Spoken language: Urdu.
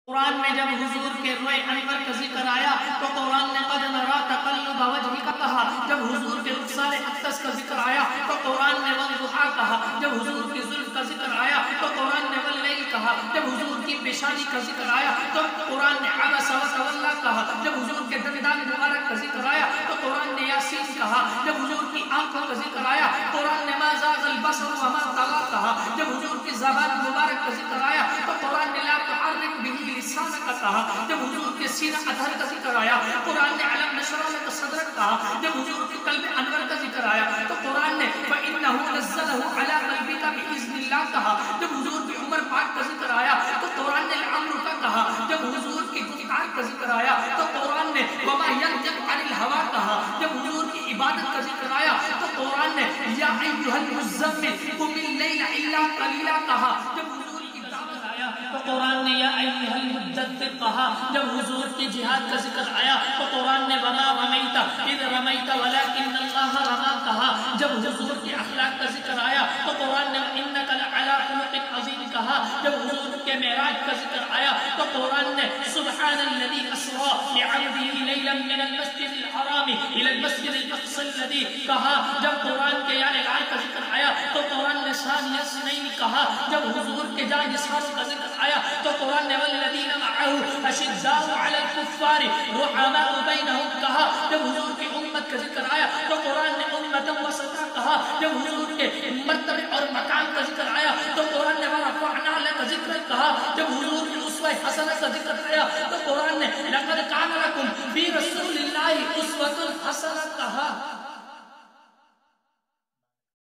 قرآن میں جب حضور کے روئے انور کا ذکر آیا تو قرآن نے قد نرا تقلب وجہک کہا. جب حضور کے رخسار اقدس کا ذکر آیا تو قرآن نے والضحیٰ کہا. جب حضور کی زلف کا ذکر آیا تو قرآن نے واللیل کہا. جب حضور کی پیشانی کا ذکر آیا تو قرآن نے عبس وتولی کہا. جب حضور کے دندان مبارک کا ذکر آیا تو قرآن نے یاسین کہا. جب حضور کی آنکھوں کا ذکر آیا قرآن نے ما زاغ البصر وما طغى کہا. جب حضور کی زبان مبارک کا ذکر آیا تو قرآن نے لا تحرک به لسانک کہا. جب حضور کے سینہ اطہر کا ذکر آیا قرآن نے علم نشرح لک صدرک کہا. جب حضور کے قلب انور کا ذکر آیا تو قرآن نے فإنه نزله على قلبك بإذن اللہ کہا. جب حضور کی عمر پاک کا ذکر آیا تو قرآن نے لعمرک کہا. جب حضور کی گفتار کا ذکر آیا تو قرآن نے وما ينطق عن الهوى کہا. جب حضور کی عبادت کا ذکر آیا تو قرآن نے یا ایھا المزمل قم اللیل الا قلیلا کہا. جب حضور کی دعوت آیا تو قرآن نے یا ایھا المدثر کہا. جب حضور کی جہاد کا ذکر آیا تو قرآن نے وما رمیت اذ رمیت ولکن اللہ رمی کہا. جب حضور کی اخلاق کا ذکر آیا تو قرآن نے انک لعلی خلق عظیم کہا. جب حضور کے معراج کا ذکر آیا تو قرآن نے سبحان الذی اسری بعبده لیلا من المسجد الحرام الى المسجد الاقصى الذی کہا. جب قرآن کے یا الہی کا ذکر آیا تو قرآن نے ثانی اثنین کہا. جب حضور کے جان نثار کا ذکر آیا تو قرآن نے والذین معه اشداء علی الکفار رحماء بینہم کہا. جب حضور کی امت کا ذکر آیا تو قرآن نے امتا وسطا کہا. جب حضور کے مرتبے اور مقام کا ذکر آیا تو قرآن نے ورفعنا لک ذکرک کہا. جب حضور کی اسوہ حسنہ کا ذکر آیا تو قرآن نے لقد کان لکم فی رسول اللہ اسوۃ حسنہ کہا.